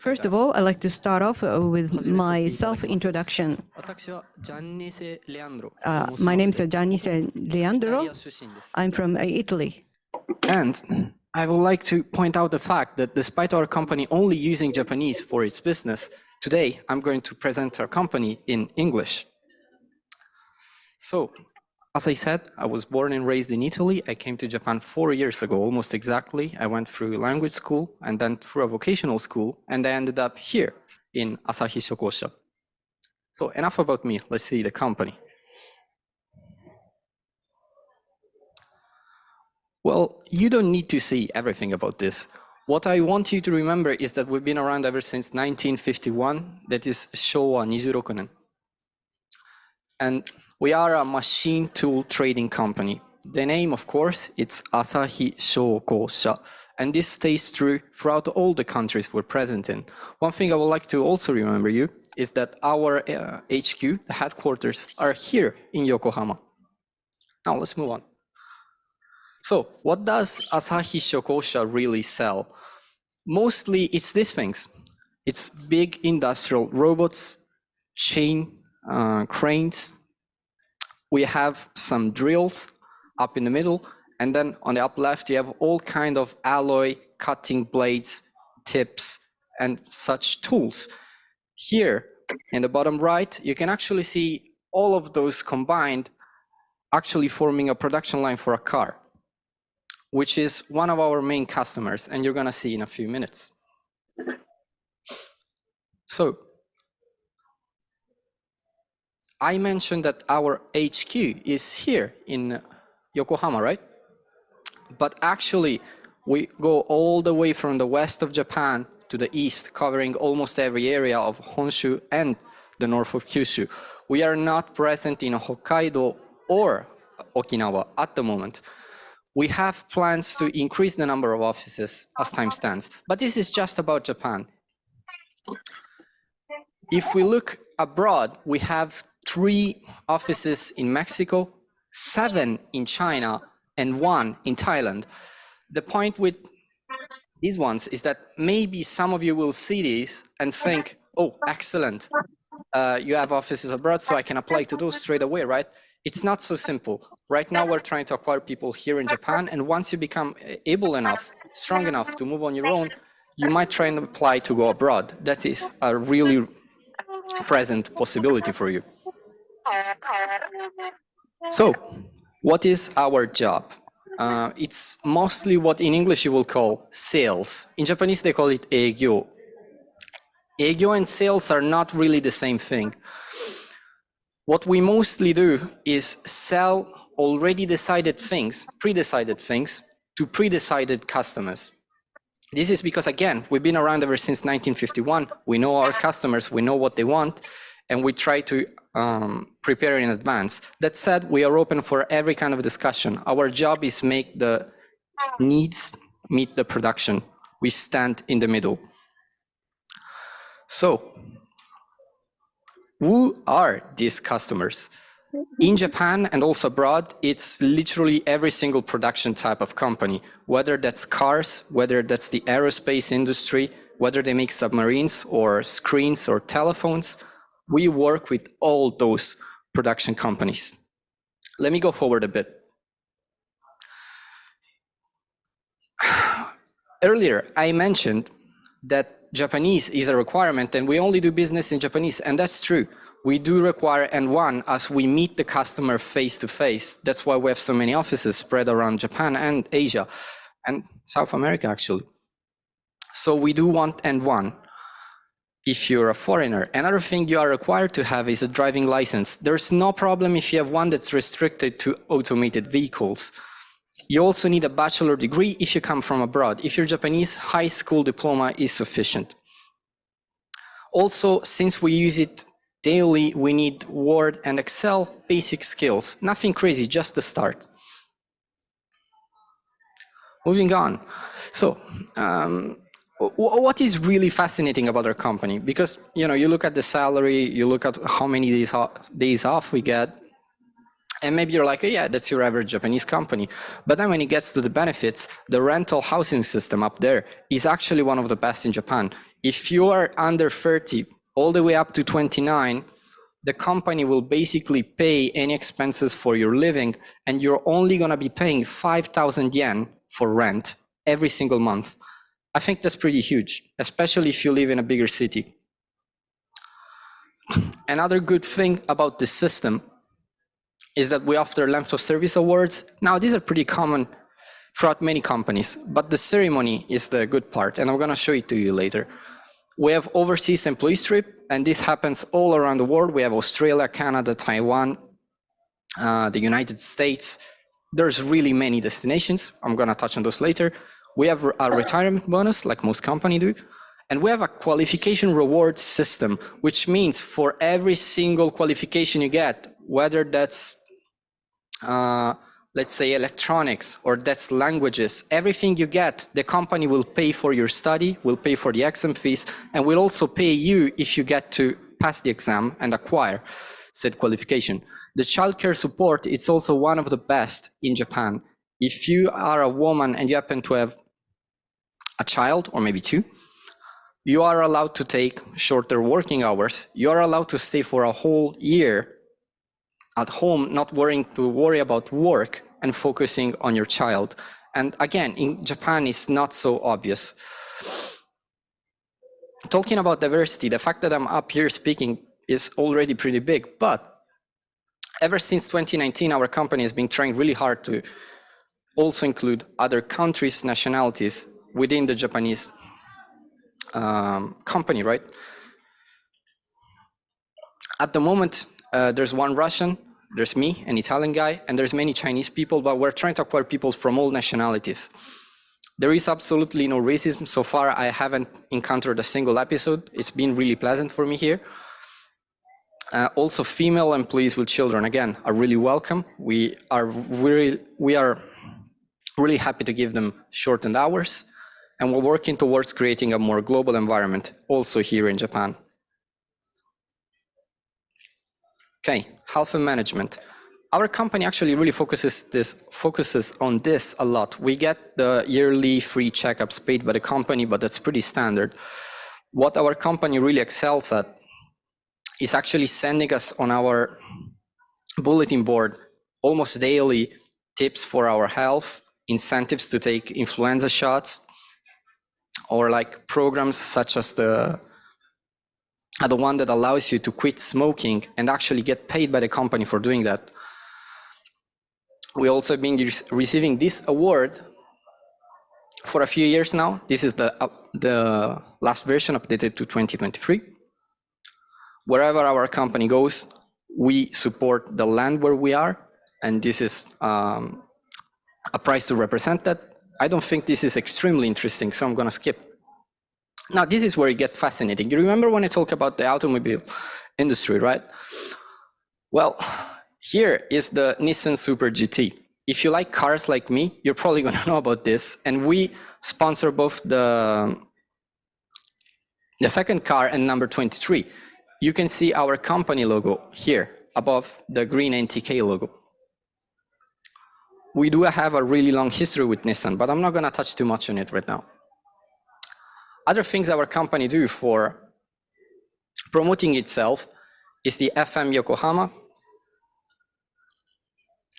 First of all, I'd like to start off with my self-introduction. My name is Giannis Leandro. I'm from Italy. And I would like to point out the fact that despite our company only using Japanese for its business, today I'm going to present our company in English. So, as I said, I was born and raised in Italy. I came to Japan 4 years ago, almost exactly. I went through language school and then through a vocational school, and I ended up here in ASAHI SHO-KO-SHA. So enough about me, let's see the company. Well, you don't need to see everything about this. What I want you to remember is that we've been around ever since 1951, that is Showa 26 nen. And we are a machine tool trading company. The name, of course, it's ASAHI SHO-KO-SHA, and this stays true throughout all the countries we're present in. One thing I would like to also remember you is that our HQ, the headquarters, are here in Yokohama. Now let's move on. So what does ASAHI SHO-KO-SHA really sell? Mostly it's these things. It's big industrial robots, chain cranes. We have some drills up in the middle, and then on the up left you have all kind of alloy, cutting blades, tips, and such tools. Here in the bottom right, you can actually see all of those combined actually forming a production line for a car, which is one of our main customers, and you're gonna see in a few minutes. So, I mentioned that our HQ is here in Yokohama, right? But actually, we go all the way from the west of Japan to the east, covering almost every area of Honshu and the north of Kyushu. We are not present in Hokkaido or Okinawa at the moment. We have plans to increase the number of offices as time stands, but this is just about Japan. If we look abroad, we have 3 offices in Mexico, 7 in China, and 1 in Thailand. The point with these ones is that maybe some of you will see these and think, oh, excellent, you have offices abroad, so I can apply to those straight away, right? It's not so simple. Right now, we're trying to acquire people here in Japan, and once you become able enough, strong enough to move on your own, you might try and apply to go abroad. That is a really present possibility for you. So, what is our job? It's mostly what in English you will call sales. In Japanese, they call it eigyo. Eigyo and sales are not really the same thing. What we mostly do is sell already decided things, pre-decided things, to pre-decided customers. This is because, again, we've been around ever since 1951. We know our customers, we know what they want, and we try to prepare in advance. That said, we are open for every kind of discussion. Our job is make the needs meet the production. We stand in the middle. So, who are these customers? In Japan and also abroad, it's literally every single production type of company, whether that's cars, whether that's the aerospace industry, whether they make submarines or screens or telephones. We work with all those production companies. Let me go forward a bit. Earlier, I mentioned that Japanese is a requirement and we only do business in Japanese, and that's true. We do require N1 as we meet the customer face to face. That's why we have so many offices spread around Japan and Asia and South America, actually. So we do want N1 if you're a foreigner. Another thing you are required to have is a driving license. There's no problem if you have one that's restricted to automated vehicles. You also need a bachelor degree if you come from abroad. If you're Japanese, high school diploma is sufficient. Also, since we use it daily, we need Word and Excel basic skills. Nothing crazy, just the start. Moving on. So, what is really fascinating about our company? Because, you know, you look at the salary, you look at how many days off we get, And maybe you're like, oh, yeah, that's your average Japanese company. But then when it gets to the benefits, the rental housing system up there is actually one of the best in Japan. If you are under 30, all the way up to 29, the company will basically pay any expenses for your living, and you're only going to be paying 5,000 yen for rent every single month. I think that's pretty huge, especially if you live in a bigger city. Another good thing about this system is that we offer length of service awards. Now, these are pretty common throughout many companies, but the ceremony is the good part, and I'm going to show it to you later. We have overseas employees trip, and this happens all around the world. We have Australia, Canada, Taiwan, the United States. There's really many destinations. I'm going to touch on those later. We have a retirement bonus, like most companies do. And we have a qualification reward system, which means for every single qualification you get, whether that's, let's say, electronics, or that's languages, everything you get, the company will pay for your study, will pay for the exam fees, and will also pay you if you get to pass the exam and acquire said qualification. The childcare support, it's also one of the best in Japan. If you are a woman and you happen to have a child, or maybe two, you are allowed to take shorter working hours. You are allowed to stay for a whole year at home, not worry about work and focusing on your child. And again, in Japan, it's not so obvious. Talking about diversity, the fact that I'm up here speaking is already pretty big, but ever since 2019, our company has been trying really hard to also include other countries' nationalities within the Japanese company, right? At the moment, there's one Russian, there's me, an Italian guy, and there's many Chinese people, but we're trying to acquire people from all nationalities. There is absolutely no racism. So far, I haven't encountered a single episode. It's been really pleasant for me here. Also, female employees with children, again, are really welcome. We are really happy to give them shortened hours, and we're working towards creating a more global environment also here in Japan. Okay, health and management. Our company actually really focuses on this a lot. We get the yearly free checkups paid by the company, but that's pretty standard. What our company really excels at is actually sending us on our bulletin board almost daily tips for our health, incentives to take influenza shots, or like programs such as the one that allows you to quit smoking and actually get paid by the company for doing that. We also have been receiving this award for a few years now. This is the last version, updated to 2023. Wherever our company goes, we support the land where we are, and this is a prize to represent that. I don't think this is extremely interesting, so I'm going to skip. Now, this is where it gets fascinating. You remember when I talked about the automobile industry, right? Well, here is the Nissan Super GT. If you like cars like me, you're probably going to know about this. And we sponsor both the second car and number 23. You can see our company logo here above the green NTK logo. We do have a really long history with Nissan, but I'm not going to touch too much on it right now. Other things our company do for promoting itself is the FM Yokohama.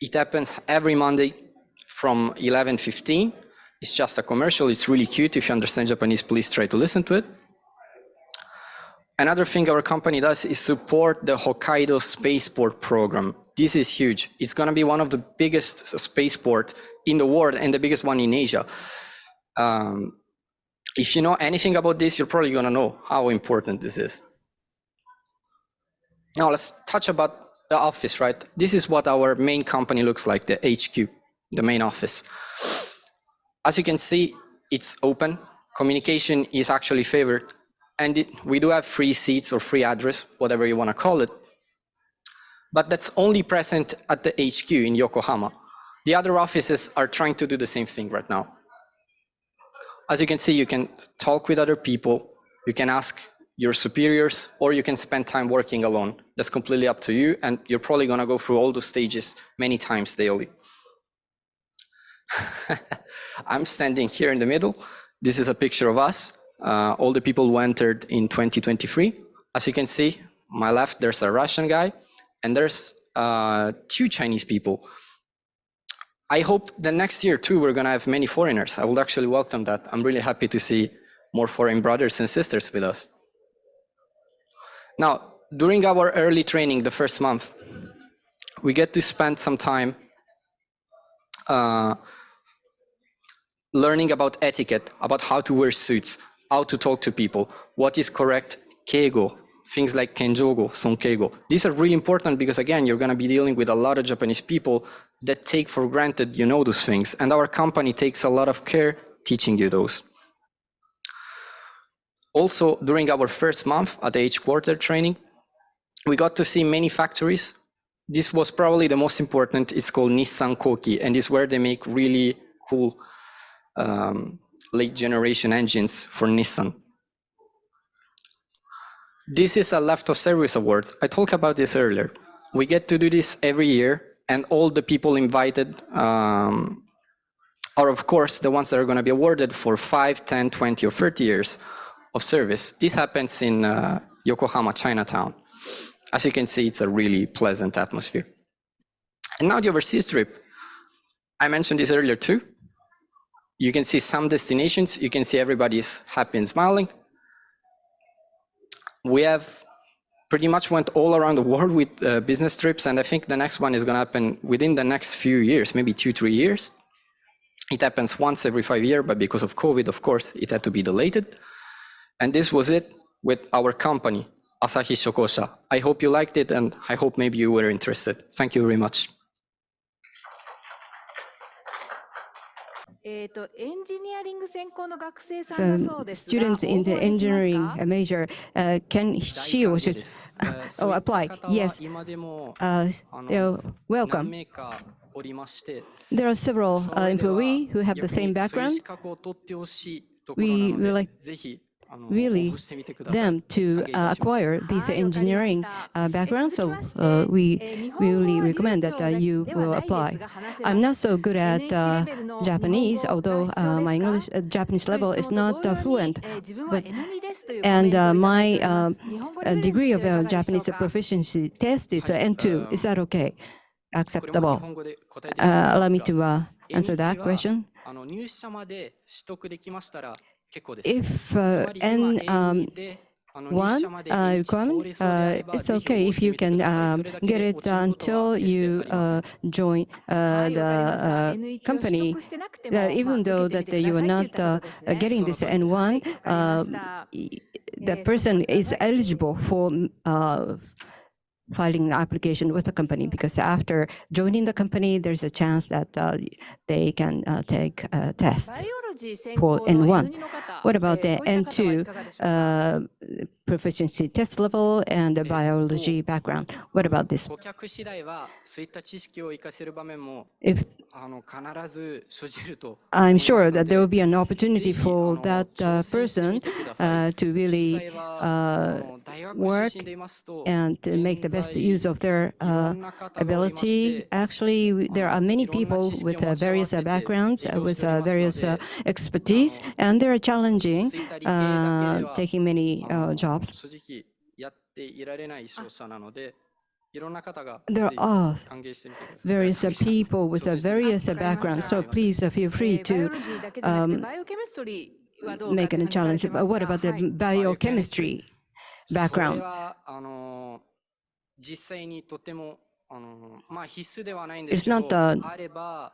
It happens every Monday from 11:15. It's just a commercial. It's really cute. If you understand Japanese, please try to listen to it. Another thing our company does is support the Hokkaido Spaceport program. This is huge. It's going to be one of the biggest spaceports in the world and the biggest one in Asia. If you know anything about this, you're probably going to know how important this is. Now let's touch about the office, right? This is what our main company looks like, the HQ, the main office. As you can see, it's open. Communication is actually favored. And we do have free seats or free address, whatever you want to call it. But that's only present at the HQ in Yokohama. The other offices are trying to do the same thing right now. As you can see, you can talk with other people. You can ask your superiors, or you can spend time working alone. That's completely up to you, and you're probably gonna go through all those stages many times daily. I'm standing here in the middle. This is a picture of us, all the people who entered in 2023. As you can see, my left, there's a Russian guy, and there's 2 Chinese people. I hope the next year too, we're gonna have many foreigners. I would actually welcome that. I'm really happy to see more foreign brothers and sisters with us. Now, during our early training, the first month, we get to spend some time learning about etiquette, about how to wear suits, how to talk to people, what is correct keigo, things like kenjogo, sonkeigo. These are really important because, again, you're going to be dealing with a lot of Japanese people that take for granted you know those things, and our company takes a lot of care teaching you those. Also, during our first month at the H-quarter training, we got to see many factories. This was probably the most important. It's called Nissan Koki, and it's where they make really cool late generation engines for Nissan. This is a left of service awards. I talked about this earlier. We get to do this every year, and all the people invited are, of course, the ones that are going to be awarded for 5, 10, 20, or 30 years of service. This happens in Yokohama, Chinatown. As you can see, it's a really pleasant atmosphere. And now the overseas trip. I mentioned this earlier too. You can see some destinations. You can see everybody's happy and smiling. We have pretty much went all around the world with business trips, and I think the next one is going to happen within the next few years, maybe 2-3 years. It happens once every 5 years, but because of COVID, of course, it had to be delayed. And this was it with our company, ASAHI SHO-KO-SHA. I hope you liked it, and I hope maybe you were interested. Thank you very much. So students in the engineering major, can she or should apply? Yes. Welcome. There are several employees who have the same background. We would like really them to acquire these engineering backgrounds, so we really recommend that you will apply. I'm not so good at Japanese, although my Japanese level is not fluent, and my degree of Japanese proficiency test is N2. Is that okay? Acceptable? Allow me to answer that question. If N1 requirement, it's okay if you can get it until you join the company. Even though that you are not getting this N1, the person is eligible for filing an application with the company, because after joining the company, there's a chance that they can take a test for N1. What about the N2 proficiency test level and the biology background? What about this? If I'm sure that there will be an opportunity for that person to really work and to make the best use of their ability. Actually, there are many people with various backgrounds, with various expertise, and they're challenging, taking many jobs. There are various people with various backgrounds, so please feel free to make a challenge. But what about the biochemistry background? It's not a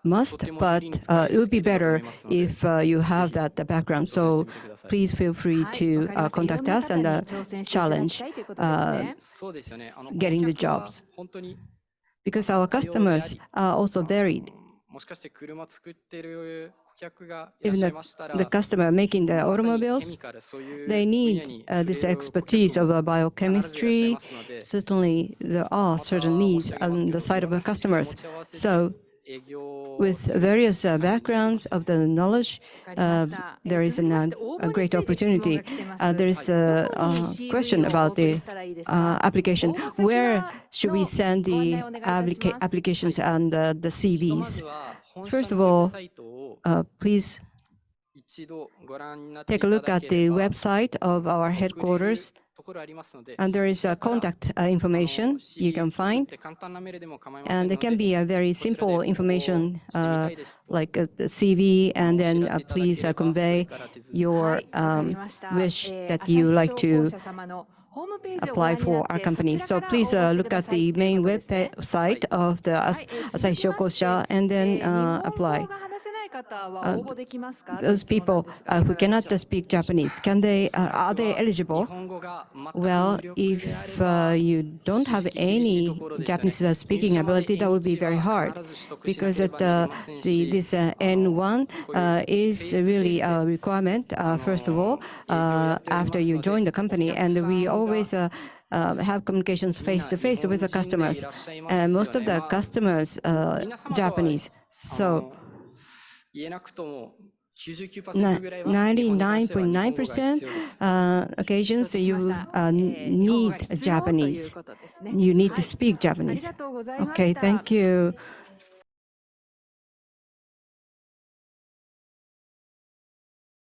must, but it would be better if you have that background. So please feel free to contact us and challenge getting the jobs. Because our customers are also varied. Even the customer making the automobiles, they need this expertise of biochemistry. Certainly, there are certain needs on the side of the customers. So with various backgrounds of the knowledge, there is a great opportunity. There is a question about the application. Where should we send the applications and the CVs? First of all, please take a look at the website of our headquarters. And there is a contact information you can find. And it can be a very simple information like the CV, and then please convey your wish that you like to apply for our company. So please look at the main website of the ASAHI SHO-KO-SHA and then apply. Those people who cannot speak Japanese, are they eligible? Well, if you don't have any Japanese speaking ability, that would be very hard, because this N1 is really a requirement, first of all, after you join the company. And we always have communications face-to-face with the customers. And most of the customers are Japanese. So 99.9% occasions you need Japanese. You need to speak Japanese. Okay, thank you.